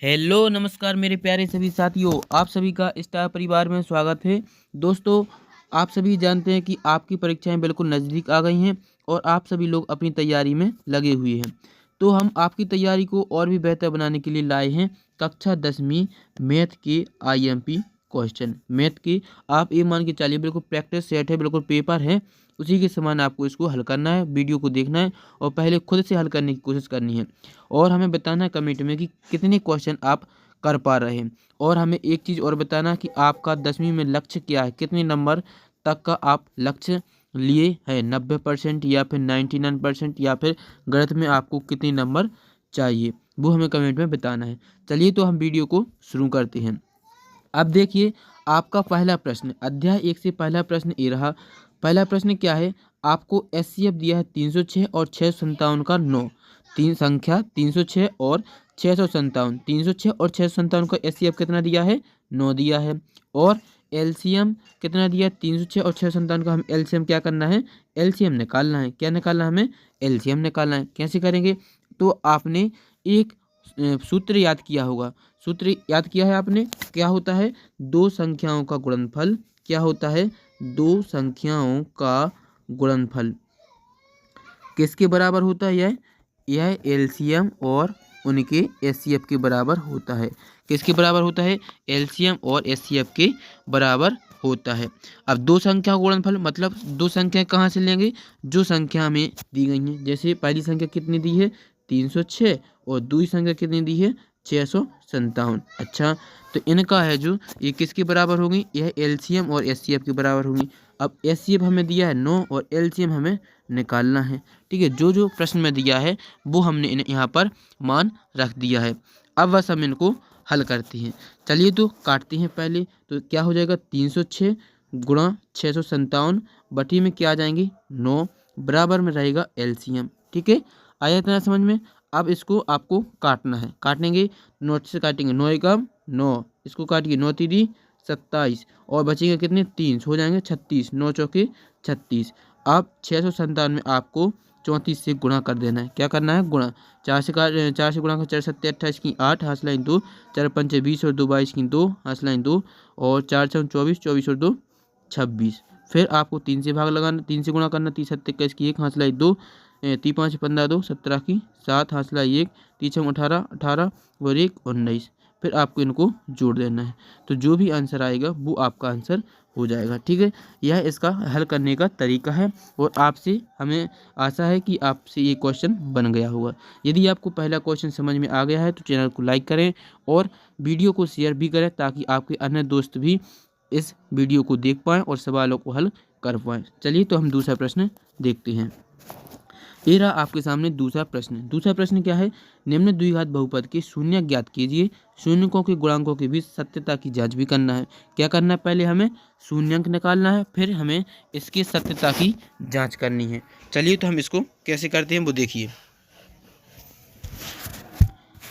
Hello नमस्कार मेरे प्यारे सभी साथियों, आप सभी का स्टार परिवार में स्वागत है। दोस्तों, आप सभी जानते हैं कि आपकी परीक्षाएं बिल्कुल नज़दीक आ गई हैं और आप सभी लोग अपनी तैयारी में लगे हुए हैं। तो हम आपकी तैयारी को और भी बेहतर बनाने के लिए लाए हैं कक्षा 10वीं मैथ के आईएमपी क्वेश्चन। मैथ के आप ये मान के चलिए बिल्कुल प्रैक्टिस सेट है, बिल्कुल पेपर है, उसी के समान आपको इसको हल करना है। वीडियो को देखना है और पहले खुद से हल करने की कोशिश करनी है और हमें बताना है कमेंट में कि कितने क्वेश्चन आप कर पा रहे हैं। और हमें एक चीज़ और बताना कि आपका 10वीं में लक्ष्य क्या है, कितने नंबर तक का आप लक्ष्य लिए हैं, 90% या फिर 99% या फिर गणित में आपको कितने नंबर चाहिए, वो हमें कमेंट में बताना है। चलिए तो हम वीडियो को शुरू करते हैं। अब देखिए, आपका पहला प्रश्न अध्याय 1 से पहला प्रश्न ये रहा। पहला प्रश्न क्या है, आपको एचसीएफ दिया है 306 और 657 का 9। तीन संख्या 306 और 657, 306 और 657 का एचसीएफ कितना दिया है, 9 दिया है। और एलसीएम कितना दिया है, 306 और 657 का हम एलसीएम क्या करना है, एलसीएम निकालना है। क्या निकालना है हमें, एलसीएम निकालना है। कैसे करेंगे, तो आपने एक सूत्र याद किया होगा। सूत्र याद किया है आपने, क्या होता है, दो संख्याओं का गुणनफल। क्या होता है, दो संख्याओं का गुणनफल किसके बराबर होता है, यह एलसीएम और उनके एचसीएफ के बराबर होता है। किसके बराबर होता है, एलसीएम और एचसीएफ के बराबर होता है। अब दो संख्या का गुणनफल मतलब दो संख्या कहाँ से लेंगे, जो संख्या हमें दी गई हैं। जैसे पहली संख्या कितनी दी है, 306, और दूसरी संख्या कितनी दी है, 657। अच्छा, तो इनका है जो ये किसके बराबर होगी, यह एलसीएम और एचसीएफ के बराबर होगी। अब एचसीएफ हमें दिया है 9 और एलसीएम हमें निकालना है। ठीक है, जो जो प्रश्न में दिया है वो हमने यहाँ पर मान रख दिया है। अब बस हम इनको हल करते हैं। चलिए तो काटते हैं पहले। तो क्या हो जाएगा, 306 गुणा 657 बटी में क्या आ जाएंगे, 9, बराबर में रहेगा एलसीएम। ठीक है, आया इतना समझ में। अब इसको आपको काटना है, काटेंगे, नोट से काटेंगे, 9 एकम 9, इसको काटिए, 9 तीरी 27 और बचेंगे कितने, 3, हो जाएंगे 36, 9 चौके 36। अब 657 में आपको 34 से गुणा कर देना है। क्या करना है, गुणा। 4 से गुणा कर 4 सत्ते 28 की 8, हाथ लाइन 2, 4 पंचे 20 और 2 22 की 2, हाथ लाइन 2, और 4 6 24, 24 और 2 26। फिर आपको 3 से भाग लगाना, 3 से गुणा करना, 30 सत्ते 21 की 1, हाथ लाइन 2, 3 5 15 2 17 की 7, हाथ लाइन 1, 3 6 18 18 और 1 19। फिर आपको इनको जोड़ देना है, तो जो भी आंसर आएगा वो आपका आंसर हो जाएगा। ठीक है, यह इसका हल करने का तरीका है और आपसे हमें आशा है कि आपसे ये क्वेश्चन बन गया होगा। यदि आपको पहला क्वेश्चन समझ में आ गया है तो चैनल को लाइक करें और वीडियो को शेयर भी करें ताकि आपके अन्य दोस्त भी इस वीडियो को देख पाएँ और सवालों को हल कर पाएँ। चलिए तो हम दूसरा प्रश्न देखते हैं। ये रहा आपके सामने दूसरा प्रश्न। दूसरा प्रश्न क्या है, निम्न द्विघात बहुपद के शून्य ज्ञात कीजिए, शून्यकों के गुणांकों के बीच सत्यता की जांच भी करना है। क्या करना है, पहले हमें शून्यंक निकालना है, फिर हमें इसकी सत्यता की जांच करनी है। चलिए तो हम इसको कैसे करते हैं वो देखिए।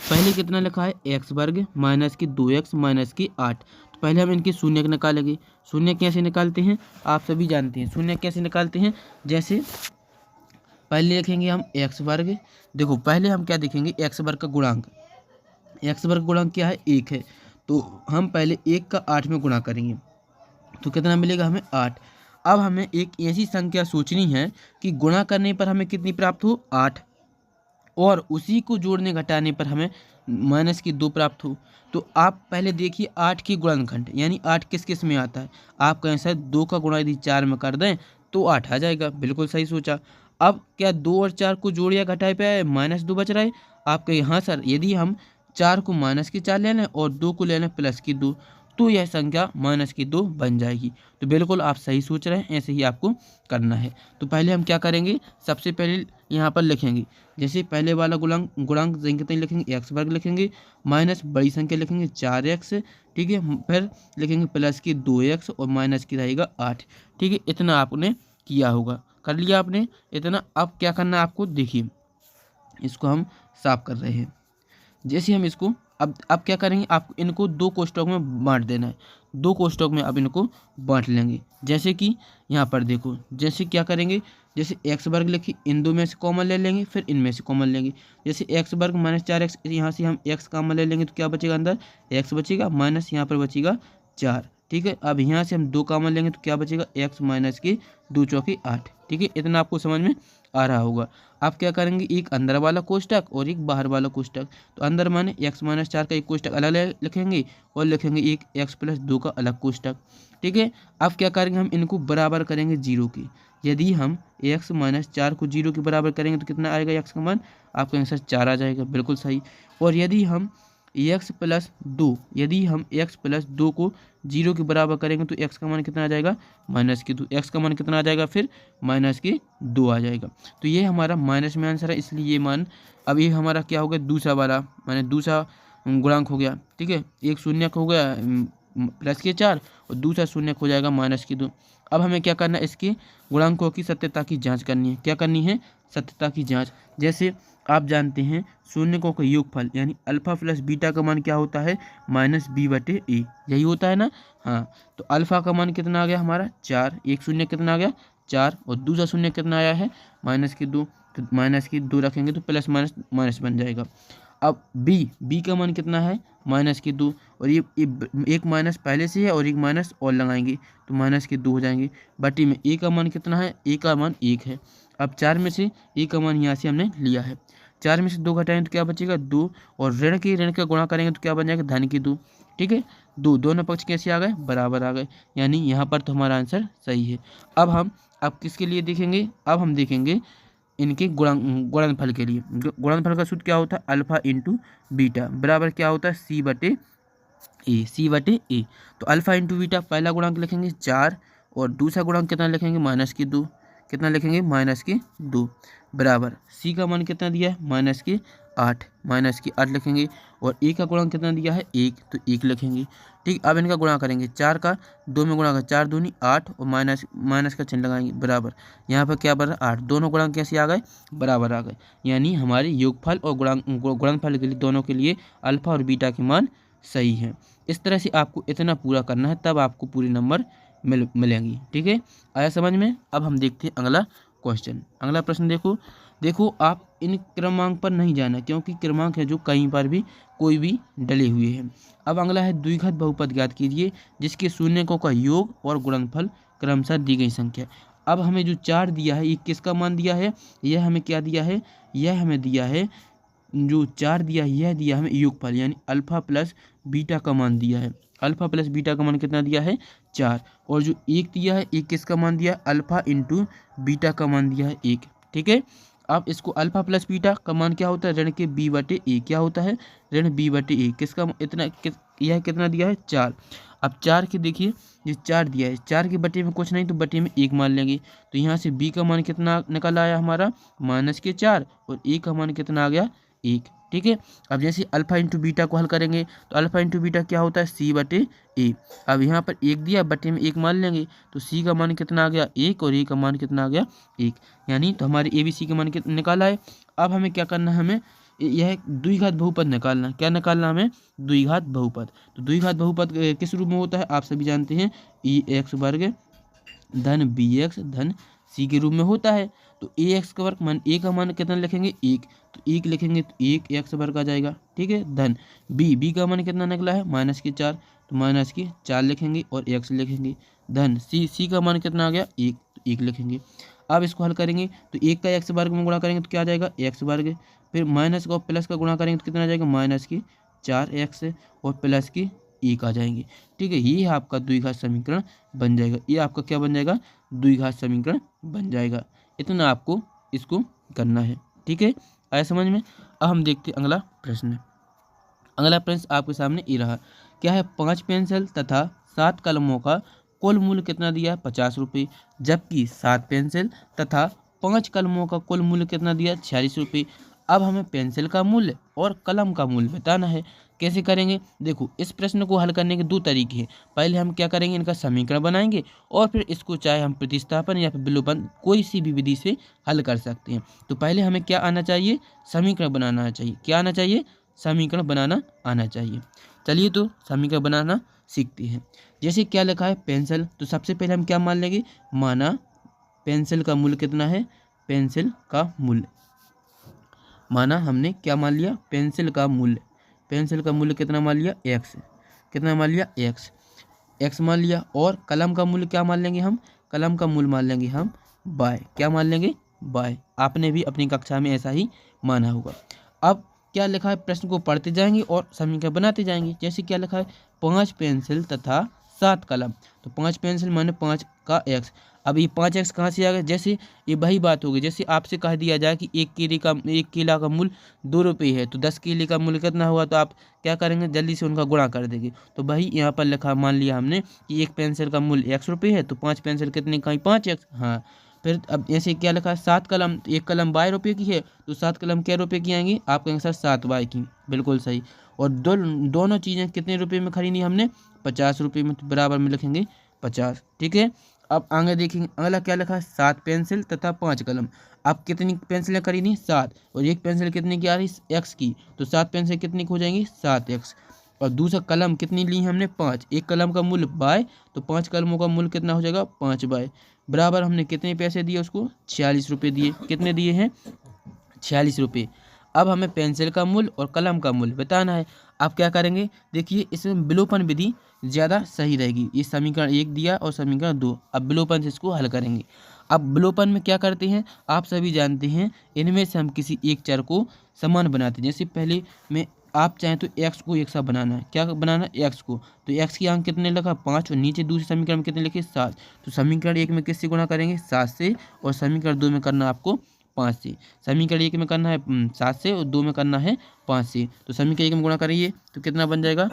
पहले कितना लिखा है, एक्स वर्ग माइनस की 2x माइनस की 8। तो पहले हम इनके शून्यक निकालेंगे। शून्य कैसे निकालते हैं, आप सभी जानते हैं शून्य कैसे निकालते हैं। जैसे पहले लिखेंगे हम एक्स वर्ग। देखो पहले हम क्या देखेंगे, एक्स वर्ग का गुणांक, एक्स वर्ग गुणांक क्या है, 1 है। तो हम पहले 1 का 8 में गुणा करेंगे तो कितना मिलेगा हमें, 8। अब हमें एक ऐसी संख्या सोचनी है कि गुणा करने पर हमें कितनी प्राप्त हो, 8, और उसी को जोड़ने घटाने पर हमें माइनस की 2 प्राप्त हो। तो आप पहले देखिए 8 की गुणनखंड यानी 8 किस किस में आता है। आप कहें सर 2 का गुणा यदि 4 में कर दें तो 8 आ जाएगा, बिल्कुल सही सोचा। अब क्या 2 और 4 को जोड़ या घटाए पे -2 बच रहा है। आप कहें हाँ सर, यदि हम 4 को -4 ले लें और 2 को ले लें +2 तो यह संख्या -2 बन जाएगी। तो बिल्कुल आप सही सोच रहे हैं, ऐसे ही आपको करना है। तो पहले हम क्या करेंगे, सबसे पहले यहाँ पर लिखेंगे, जैसे पहले वाला गुणांक कितने लिखेंगे, एक्स वर्ग लिखेंगे, माइनस बड़ी संख्या लिखेंगे 4x। ठीक है, फिर लिखेंगे प्लस की 2x और माइनस की रहेगा 8। ठीक है, इतना आपने किया होगा, कर लिया आपने इतना। अब क्या करना है आपको, देखिए इसको हम साफ कर रहे हैं। जैसे हम इसको अब क्या करेंगे, आपको इनको 2 कोष्ठक में बांट देना है। 2 कोष्ठक में अब इनको बांट लेंगे। जैसे कि यहाँ पर देखो, जैसे क्या करेंगे, जैसे एक्स वर्ग लिखी, इन दो में से कॉमन ले लेंगे, फिर इनमें से कॉमन लेंगे। जैसे एक्स वर्ग माइनस 4x, यहाँ से हम एक्स कॉमन ले लेंगे तो क्या बचेगा, अंदर एक्स बचेगा माइनस यहाँ पर बचेगा 4। ठीक है, अब यहाँ से हम 2 कॉमन लेंगे तो क्या बचेगा, एक्स माइनस की 2 चौकी 8। ठीक है, इतना आपको समझ में आ रहा होगा। आप क्या करेंगे, एक अंदर वाला कोष्टक और एक बाहर वाला कोष्टक। तो अंदर माने एक्स माइनस 4 का एक कोष्टक अलग लिखेंगे और लिखेंगे एक एक्स प्लस 2 का अलग कोष्टक। ठीक है, अब क्या करेंगे, हम इनको बराबर करेंगे 0 की। यदि हम एक्स माइनस 4 को 0 के बराबर करेंगे तो कितना आएगा एक्स का मान, आपका आंसर 4 आ जाएगा, बिल्कुल सही। और यदि हम एक्स प्लस 2, यदि हम एक्स प्लस 2 को 0 के बराबर करेंगे तो एक्स का मान कितना आ जाएगा, माइनस की 2। एक्स का मान कितना आ जाएगा, फिर माइनस की 2 आ जाएगा। तो ये हमारा माइनस में आंसर है, इसलिए ये मान, अब ये हमारा क्या हो गया, दूसरा वाला माने दूसरा गुणांक हो गया। ठीक है, एक शून्यक हो गया प्लस के 4 और दूसरा शून्यक हो जाएगा माइनस की 2। अब हमें क्या करना है, इसके गुणांकों की सत्यता की जांच करनी है। क्या करनी है, सत्यता की जांच। जैसे आप जानते हैं शून्यकों का योगफल यानी अल्फा प्लस बीटा का मान क्या होता है, माइनस बी बटे ए, यही होता है ना। हाँ, तो अल्फा का मान कितना आ गया हमारा 4, एक शून्य कितना आ गया 4 और दूसरा शून्य कितना आया है माइनस की 2। तो माइनस की 2 रखेंगे तो प्लस माइनस माइनस बन जाएगा। अब बी का मान कितना है माइनस की 2 और ये एक माइनस पहले से है और एक माइनस और लगाएंगे तो माइनस के 2 हो जाएंगे। बटी में ए का मान कितना है, ए का मान 1 है। अब 4 में से ए का मान यहाँ से हमने लिया है, 4 में से 2 घटाएंगे तो क्या बचेगा 2 और ऋण का गुणा करेंगे तो क्या बन जाएगा धन की 2। ठीक है, 2 दोनों पक्ष कैसे आ गए, बराबर आ गए, यानी यहाँ पर तो हमारा आंसर सही है। अब किसके लिए देखेंगे, अब हम देखेंगे इनके गुणनफल के लिए। गुणनफल का सूत्र क्या होता है, अल्फा इंटू बीटा बराबर क्या होता है सी बटे ए। तो अल्फा इंटू बीटा पहला गुणांक लिखेंगे 4 और दूसरा गुणांक कितना लिखेंगे माइनस की 2, कितना लिखेंगे माइनस की 2 बराबर सी का मान कितना दिया है माइनस की 8 लिखेंगे और ए का गुणांक कितना दिया है 1, तो 1 लिखेंगे। ठीक, अब इनका गुणा करेंगे, 4 का 2 में गुणा कर 4 दूनी 8 और माइनस का चिन्ह लगाएंगे बराबर, यहाँ पर क्या बना 8, दोनों गुणांक कैसे आ गए, बराबर आ गए। यानी हमारे योगफल और गुणनफल के लिए दोनों के लिए अल्फा और बीटा के मान सही है। इस तरह से आपको इतना पूरा करना है, तब आपको पूरे नंबर मिलेंगी। ठीक है, आया समझ में। अब हम देखते हैं अगला क्वेश्चन। अगला प्रश्न देखो आप इन क्रमांक पर नहीं जाना, क्योंकि क्रमांक है जो कहीं पर भी कोई भी डले हुए हैं। अब अगला है द्विघात बहुपद ज्ञात कीजिए जिसके शून्यकों का योग और गुणनफल क्रमशः दी गई संख्या। अब हमें जो 4 दिया है ये किसका मान दिया है, यह हमें क्या दिया है, यह हमें दिया है जो 4 दिया है, यह दिया हमें योगफल यानी अल्फा प्लस बीटा का मान दिया है। अल्फा प्लस बीटा का मान कितना दिया है 4, और जो 1 दिया है 1 किसका मान दिया, अल्फा इंटू बीटा का मान दिया है 1। ठीक है, अब इसको अल्फा प्लस बीटा का मान क्या होता है, ऋण के बी बटे ए, क्या होता है ऋण बी बटे ए, किसका इतना यह कितना दिया है 4। अब 4 के देखिए ये 4 दिया है, 4 के बटे में कुछ नहीं तो बटे में 1 मान लेंगे, तो यहाँ से बी का मान कितना निकल आया हमारा माइनस के 4 और ए का मान कितना आ गया 1। ठीक है, अब जैसे अल्फा इंटू बीटा को हल करेंगे तो अल्फा इंटू बीटा क्या होता है सी बटे ए। अब यहाँ पर 1 दिया, बटे में 1 मान लेंगे तो सी का मान कितना आ गया 1 और ए का मान कितना आ गया 1, यानी तो हमारे ए बी सी का मान कितना निकाला है। अब हमें क्या करना है, हमें यह द्विघात बहुपद निकालना। क्या निकालना हमें, द्विघात बहुपद। तो द्विघात बहुपद किस रूप में होता है आप सभी जानते हैं, ई एक्स वर्ग धन बी एक्स धन सी के रूप में होता है। तो ए एक्स का वर्ग मान ए का मान कितना लिखेंगे 1, तो 1 लिखेंगे तो 1 एक्स वर्ग आ जाएगा। ठीक है, धन बी का मान कितना निकला है माइनस के 4, तो माइनस के 4 लिखेंगे और एक्स लिखेंगे। धन सी का मान कितना आ गया 1, तो 1 लिखेंगे। अब इसको हल करेंगे तो 1 का एक्स वर्ग में गुणा करेंगे तो क्या आ जाएगा एक्स वर्ग, फिर माइनस का और प्लस का गुणा करेंगे तो कितना आ जाएगा माइनस की 4x और प्लस की 1 आ जाएंगे। ठीक है, ये आपका द्विघात समीकरण बन जाएगा, ये आपका क्या बन जाएगा द्विघात समीकरण बन जाएगा। इतना आपको इसको करना है। ठीक है, आया समझ में। अब हम देखते हैं अगला प्रश्न। अगला प्रश्न आपके सामने ये रहा, क्या है 5 पेंसिल तथा 7 कलमों का कुल मूल्य कितना दिया है 50 रुपये, जबकि 7 पेंसिल तथा 5 कलमों का कुल मूल्य कितना दिया 46 रुपये। अब हमें पेंसिल का मूल्य और कलम का मूल्य बताना है। कैसे करेंगे, देखो इस प्रश्न को हल करने के 2 तरीके हैं। पहले हम क्या करेंगे, इनका समीकरण बनाएंगे और फिर इसको चाहे हम प्रतिस्थापन या फिर विलोपन कोई सी भी विधि से हल कर सकते हैं। तो पहले हमें क्या आना चाहिए, समीकरण बनाना चाहिए। क्या आना चाहिए, समीकरण बनाना आना चाहिए। चलिए तो समीकरण बनाना सीखते हैं। जैसे क्या लिखा है पेंसिल, तो सबसे पहले हम क्या मान लेंगे, माना पेंसिल का मूल्य कितना है, पेंसिल का मूल्य, माना हमने क्या मान लिया, पेंसिल का मूल्य कितना मान लिया, एक्स, कितना मान लिया, एक्स मान लिया। और कलम का मूल्य क्या मान लेंगे हम, कलम का मूल्य मान लेंगे हम बाय, क्या मान लेंगे, बाय। आपने भी अपनी कक्षा में ऐसा ही माना होगा। अब क्या लिखा है, प्रश्न को पढ़ते जाएंगे और समीकरण बनाते जाएंगे। जैसे क्या लिखा है, 5 पेंसिल तथा 7 कलम, तो 5 पेंसिल माने 5 का एक्स। अब ये 5x कहाँ से आ गया, जैसे ये वही बात होगी, जैसे आपसे कह दिया जाए कि एक केला का मूल्य 2 रुपये है, तो 10 केले का मूल्य कितना हुआ, तो आप क्या करेंगे, जल्दी से उनका गुणा कर देंगे। तो वही यहाँ पर लिखा, मान लिया हमने कि एक पेंसिल का मूल्य x है, तो 5 पेंसिल कितने का, 5x। हाँ, फिर अब ऐसे क्या लिखा है, 7 कलम, तो एक कलम ₹12 की है, तो 7 कलम क्या रुपये की आएंगी, आप कहेंगे सर 7 बाई की, बिल्कुल सही। और दोनों चीज़ें कितने रुपये में खरीदी हमने, 50 रुपये में, तो बराबर में लिखेंगे 50, ठीक है। अब आगे देखेंगे, अगला क्या लिखा है, 7 पेंसिल तथा 5 कलम। आप कितनी पेंसिलें खरीदी, 7, और एक पेंसिल कितने की आ रही, x की, तो 7 पेंसिल कितनी हो जाएंगी, 7x। और दूसरा कलम कितनी ली हमने, 5, एक कलम का मूल्य बाय, तो 5 कलमों का मूल्य कितना हो जाएगा, 5 बाय, बराबर हमने कितने पैसे दिए उसको, 46 रुपये दिए। कितने दिए हैं, 46 रुपये। अब हमें पेंसिल का मूल्य और कलम का मूल्य बताना है। आप क्या करेंगे, देखिए इसमें विलोपन विधि ज़्यादा सही रहेगी। ये समीकरण 1 दिया और समीकरण 2, अब विलोपन से इसको हल करेंगे। अब विलोपन में क्या करते हैं, आप सभी जानते हैं, इनमें से हम किसी एक चर को समान बनाते हैं। जैसे पहले में आप चाहें तो x को एक सा बनाना है, क्या बनाना है, x को, तो x की अंक कितने लिखा, 5, और नीचे दूसरे समीकरण में कितने लिखे, 7। तो समीकरण 1 में किससे गुणा करेंगे, 7 से, और समीकरण 2 में करना आपको 5 से। समीकरण 1 में करना है 7 से, और 2 में करना है 5 से। तो समीकरण 1 में गुणा करिए तो कितना बन जाएगा,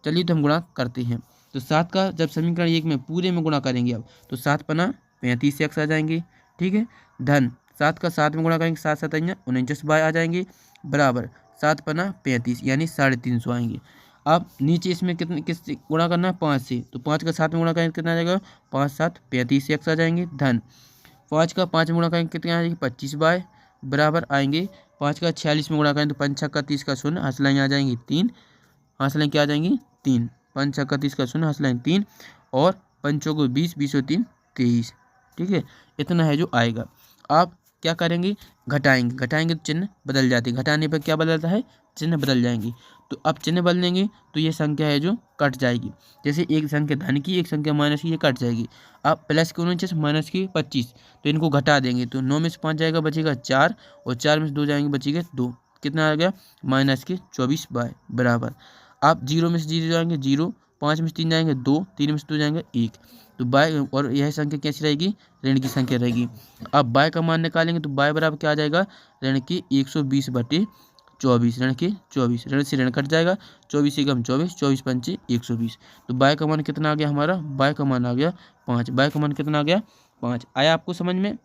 चलिए तो हम गुणा करते हैं। तो 7 का जब समीकरण 1 में पूरे में गुणा करेंगे अब, तो 7 पना 35 x आ जाएंगे, ठीक है। धन 7 का 7 में गुणा करेंगे, 7 7 49 बाय आ जाएंगे, बराबर 7 पना 35 यानी 350 आएंगे। अब नीचे इसमें कितने किससे गुणा करना है, 5 से, तो 5 का 7 में गुणा करेंगे कितना आ जाएगा, 5 7 35 x आ जाएंगे। धन 5 का 5 में गुणा करेंगे कितने आ जाएगी, 25 बाय, बराबर आएंगे 5 का 46 में गुणा करेंगे तो 5 का 30 का शून्य, हंसलाएँ आ जाएंगी 3, हंसलाएँ क्या आ जाएंगी 3, 5 का 30 का शून्य, हंसलाएँ 3, और 5 को 20, 20 और 3 23, ठीक है। इतना है जो आएगा। आप क्या करेंगे, घटाएंगे तो चिन्ह बदल जाते हैं, घटाने पर क्या बदलता है, चिन्ह बदल जाएंगे। तो अब चिन्ह बदलेंगे तो ये संख्या है जो कट जाएगी। जैसे एक संख्या धन की, एक संख्या माइनस की, ये कट जाएगी। अब प्लस की 49, माइनस की 25, तो इनको घटा देंगे, तो 9 में से 5 जाएगा, बचेगा 4, और 4 में से 2 जाएंगे, बचेगा 2, कितना आ गया, माइनस के 24 बाय, बराबर। आप 0 में से 0 जाएंगे 0, 5 में से 3 जाएंगे 2, 3 में से 2 जाएंगे 1, तो बाय, और यह संख्या कैसी रहेगी, ऋण की संख्या रहेगी। अब बाय का मान निकालेंगे तो बाय बराबर क्या आ जाएगा, ऋण के 120/24, ऋण के 24, ऋण से ऋण कट जाएगा, 24 एकम 24, 24 पंचे 120, तो बाय का मान कितना आ गया हमारा, बाय का मान आ गया 5, बाय का मान कितना आ गया 5। आया आपको समझ में,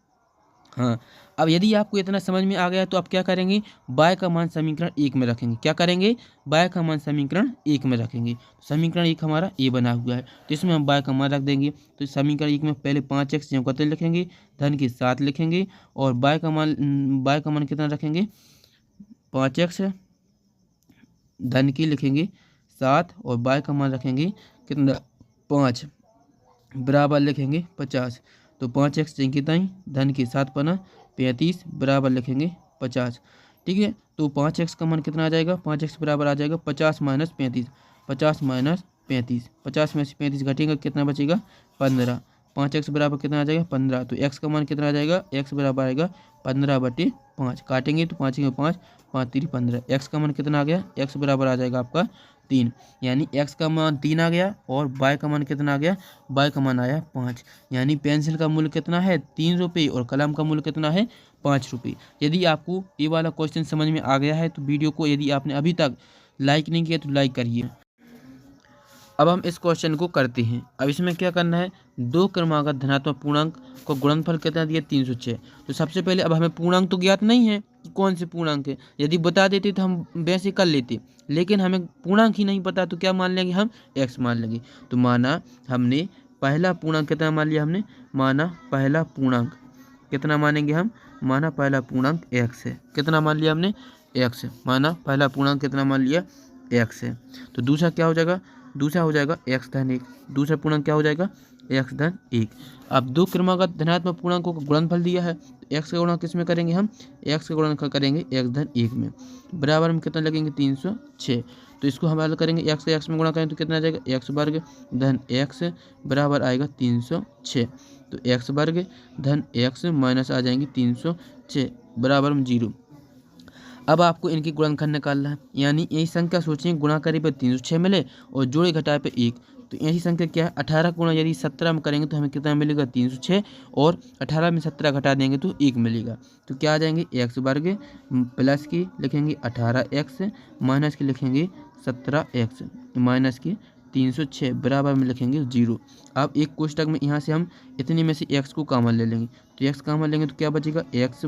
हाँ। अब यदि आपको इतना समझ में आ गया तो आप क्या करेंगे, बाय का मान समीकरण 1 में रखेंगे, क्या करेंगे, बाय का मान समीकरण 1 में रखेंगे। समीकरण 1 हमारा ए बना हुआ है, तो इसमें हम बाय का मान रख देंगे। तो समीकरण 1 में पहले 5x जो कतल लिखेंगे, धन के 7 लिखेंगे, और बाय का मान कितना रखेंगे, 5x, धन की लिखेंगे 7, और बाय का मान रखेंगे कितना, 5, बराबर लिखेंगे 50। तो 5x कितना, धन की 7 पना 35, बराबर लिखेंगे 50, ठीक है। तो 5x का मान कितना आ जाएगा, 5x बराबर आ जाएगा 50 माइनस 35, 50 माइनस 35, 50 में से 35 घटेगा, कितना बचेगा 15, 5x बराबर कितना आ जाएगा 15। तो x का मान कितना आ जाएगा, x बराबर आएगा 15/5, काटेंगे तो 5 में 5, 5 3 15, x का मान कितना आ गया, x बराबर आ जाएगा आपका 3, यानी x का मान 3 आ गया, और y का मान कितना आ गया, y का मान आया 5, यानी पेंसिल का मूल्य कितना है 3 रुपये, और कलम का मूल्य कितना है 5 रुपये। यदि आपको ये वाला क्वेश्चन समझ में आ गया है तो वीडियो को, यदि आपने अभी तक लाइक नहीं किया तो लाइक करिए। अब हम इस क्वेश्चन को करते हैं। अब इसमें क्या करना है, 2 क्रमागत धनात्मक पूर्णांक को गुणनफल कितना दिया, 306। तो सबसे पहले अब हमें पूर्णांक तो ज्ञात नहीं है कि कौन से पूर्णांक है, यदि बता देते तो हम वैसे कर लेते, लेकिन हमें पूर्णांक ही नहीं पता, तो क्या मान लेंगे हम, x मान लेंगे। तो माना हमने पहला पूर्णांक कितना मान लिया हमने, माना पहला पूर्णांक कितना मानेंगे हम, माना पहला पूर्णांक x है, कितना मान लिया हमने, x, माना पहला पूर्णांक कितना मान लिया, x है। तो दूसरा क्या हो जाएगा, दूसरा हो जाएगा x धन 1, दूसरा पूर्णांक क्या हो जाएगा, x धन 1। अब दो क्रमागत धनात्मक पूर्णांकों का गुणनफल दिया है, तो x का गुणा किस में करेंगे हम, x का गुणनफल करेंगे x धन 1 में, बराबर में कितना लगेंगे 306। तो इसको हम हल करेंगे, x का x में गुणा करें तो कितना आ जाएगा x वर्ग धन x बराबर आएगा 306। तो x वर्ग धन x माइनस आ जाएंगे 306 बराबर में 0। अब आपको इनकी गुणनखंड निकालना है, यानी यही संख्या सोचिए गुणा करे पे 306 मिले और जोड़े घटाए पे 1। तो यही संख्या क्या है, 18 गुणा यदि 17 में करेंगे तो हमें कितना मिलेगा 306, और 18 में 17 घटा देंगे तो 1 मिलेगा। तो क्या आ जाएंगे x वर्ग प्लस की लिखेंगे 18x माइनस की लिखेंगे 17x माइनस की 306 बराबर में लिखेंगे 0। अब एक कोष्टक में यहाँ से हम इतने में से x को कॉमन ले लेंगे, तो x कॉमन लेंगे तो क्या बचेगा x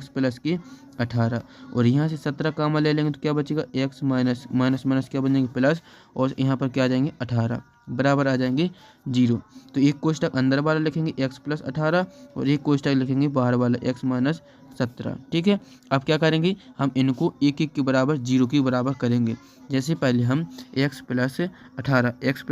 प्लस की 18, और यहाँ से 17 कॉमन ले लेंगे तो क्या बचेगा x माइनस माइनस क्या बनेंगे प्लस, और यहाँ पर क्या आ जाएंगे 18 बराबर आ जाएंगे 0। तो एक कोष्टक अंदर वाला लिखेंगे x प्लस 18 और एक कोष्टक लिखेंगे बाहर वाला x माइनस 17। ठीक है, अब क्या करेंगे, हम इनको एक एक के बराबर 0 के बराबर करेंगे। जैसे पहले हम x प्लस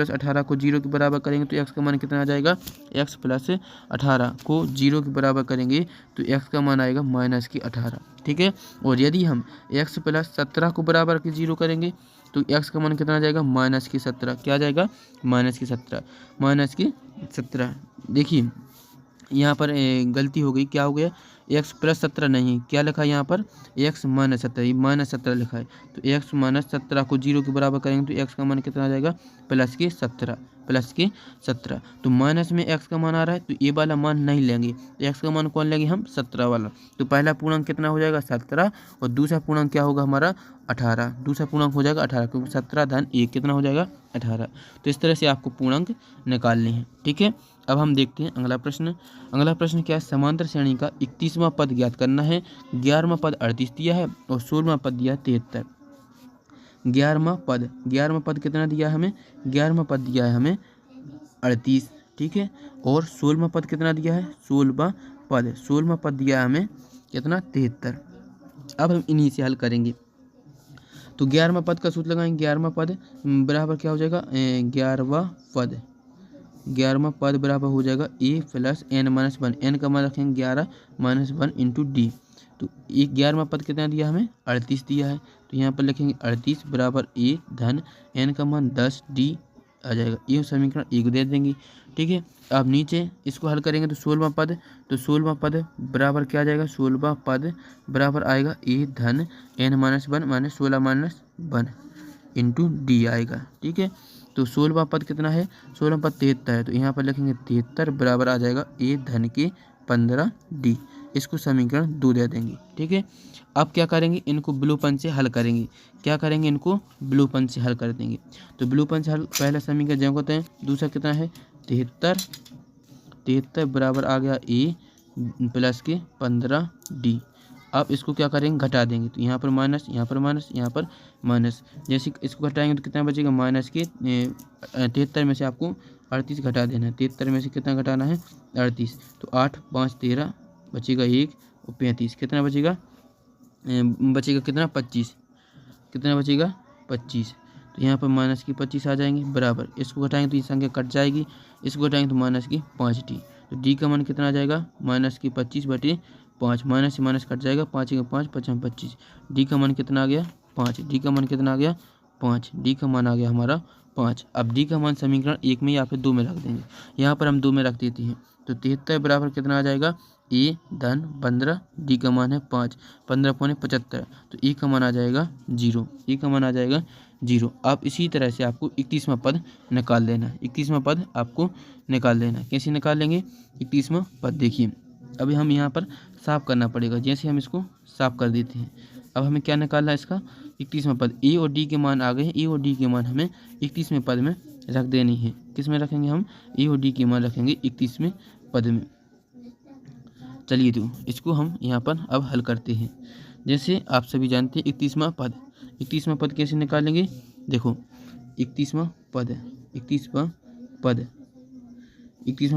18 को 0 के बराबर करेंगे तो x का मान कितना आ जाएगा, x प्लस 18 को 0 के बराबर करेंगे तो x का मान आएगा माइनस की 18। ठीक है, और यदि हम x प्लस 17 को बराबर के 0 करेंगे तो x का मान कितना आ जाएगा माइनस की 17। क्या आ जाएगा माइनस की 17। देखिए यहाँ पर गलती हो गई, क्या हो गया, x प्लस 17 नहीं, क्या लिखा है यहाँ पर x माइनस 17, ये माइनस 17 लिखा है। तो x माइनस 17 को 0 के बराबर करेंगे तो x का मान कितना आ जाएगा प्लस की 17। तो माइनस में x का मान आ रहा है तो ये वाला मान नहीं लेंगे, तो x का मान कौन लेंगे हम 17 वाला। तो पहला पूर्णांक कितना हो जाएगा 17 और दूसरा पूर्णांक क्या होगा हमारा 18, दूसरा पूर्णांक हो जाएगा 18 क्योंकि 17 धन 1 कितना हो जाएगा 18। तो इस तरह से आपको पूर्णांक निकालने हैं। ठीक है, अब हम देखते हैं अगला प्रश्न। अगला प्रश्न क्या है, समांतर श्रेणी का 31वां पद ज्ञात करना है। 11वां पद 38 दिया है और 16वां पद दिया है 73। 11वां पद कितना दिया है हमें, 11वां पद दिया है हमें 38। ठीक है, और 16वां पद कितना दिया है, 16वां पद दिया है हमें कितना 73। अब हम इन्हीं से हल करेंगे। तो 11वां पद का सूत्र लगाएंगे, 11वां पद बराबर क्या हो जाएगा, 11वां पद बराबर हो जाएगा a plus n minus 1। n का मान रखेंगे 11 माइनस 1 इंटू डी। तो 11वां पद कितना दिया हमें 38 दिया है, तो यहाँ पर लिखेंगे 38 बराबर a धन n का मान 10 d आ जाएगा। ये समीकरण 1 दे देंगे। ठीक है, अब नीचे इसको हल करेंगे तो 16वां पद, तो 16वां पद बराबर क्या आ जाएगा, 16वां पद बराबर आएगा a धन n minus 1 minus 16 minus 1 into D आएगा। ठीक है, तो 16वां पद कितना है, 16वां पद 73 है, तो यहाँ पर लिखेंगे 73 बराबर आ जाएगा a धन के 15 डी। इसको समीकरण 2 दे देंगे। ठीक है, अब क्या करेंगे, इनको ब्लू पेन से हल करेंगे। क्या करेंगे, इनको ब्लू पेन से हल कर देंगे। तो ब्लू पेन से हल, पहला समीकरण जब होते हैं, दूसरा कितना है 73 बराबर आ गया a प्लस के 15 डी। अब इसको क्या करेंगे, घटा देंगे, तो यहाँ पर माइनस, यहाँ पर माइनस, यहाँ पर माइनस। जैसे इसको घटाएंगे तो कितना बचेगा, माइनस के 73 में से आपको 38 घटा देना है। 73 में से कितना घटाना है 38, तो 8 5 13 बचेगा 1 और 35 कितना बचेगा, कितना 25, कितना बचेगा 25। तो यहाँ पर माइनस की 25 आ जाएंगे बराबर, इसको घटाएंगे तो ये संख्या कट जाएगी, इसको घटाएंगे तो माइनस की 5 डी। तो डी का मान कितना आ जाएगा, माइनस की 25 बटे 5, माइनस से माइनस कट जाएगा, 5 के 5 5 25। डी का मान कितना आ गया 5, डी का मान कितना आ गया 5, डी का मान आ गया हमारा 5। अब डी का मान समीकरण 1 में या फिर 2 में रख देंगे, यहाँ पर हम 2 में रख देते हैं। तो 73 बराबर कितना आ जाएगा a धन 15, डी का मान है 5, 15 पौने 75, तो e का मान आ जाएगा 0, e का मान आ जाएगा 0। अब इसी तरह से आपको 31वां पद निकाल लेना है। 31वां पद आपको निकाल लेना है, कैसे निकाल लेंगे 31वां पद, देखिए अभी हम यहाँ पर साफ करना पड़ेगा। जैसे हम इसको साफ कर देते हैं, अब हमें क्या निकालना है इसका 31वां पद, a और d के मान आ गए हैं, a और d के मान हमें 31वें पद में रख देनी है। किस में रखेंगे हम, a और d के मान रखेंगे 31वें पद में। चलिए तो इसको हम यहाँ पर अब हल करते हैं। जैसे आप सभी जानते हैं 31वां पद कैसे निकालेंगे, देखो 31वां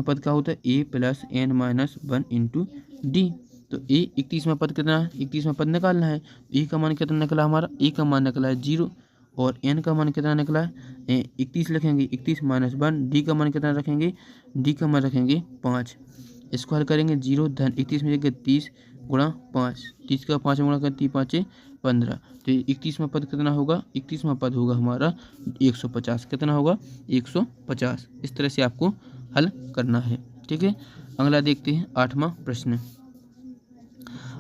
पद क्या होता है a plus n minus 1 into D. तो a 31वां पद कितना है, 31वां पद निकालना है, a का मान कितना निकला हमारा, a का मान निकला है 0 और n का मान कितना निकला है 31 लिखेंगे, 31 माइनस 1। d का मान कितना रखेंगे, d का मान रखेंगे 5। इसको हल करेंगे 0 धन 31 में जाएगा 30 गुणा 5, 30 का 5 गुणा करती 5 15। तो 31वां पद कितना होगा, 31वां पद होगा हमारा 150। कितना होगा 150। इस तरह से आपको हल करना है। ठीक है, अगला देखते हैं 8वां प्रश्न।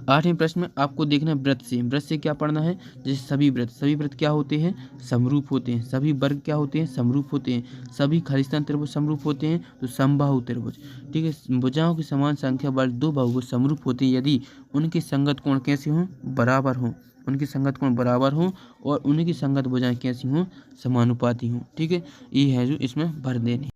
8वें प्रश्न में आपको देखना है व्रत से। व्रत से क्या पढ़ना है, जैसे सभी व्रत क्या होते हैं, समरूप होते हैं। सभी वर्ग क्या होते हैं, समरूप होते हैं। सभी खालिस्तान त्रिभुज समरूप होते हैं तो समबाहु त्रिभुज। ठीक है, भुजाओं की समान संख्या वाले दो बाहुभुज समरूप होते हैं यदि उनके संगत कोण कैसे हों, बराबर हों। उनकी संगत कोण बराबर हों और उनकी संगत भुजाएं कैसी हों, समानुपाती हों। ठीक है, ये है जो इसमें भर देने।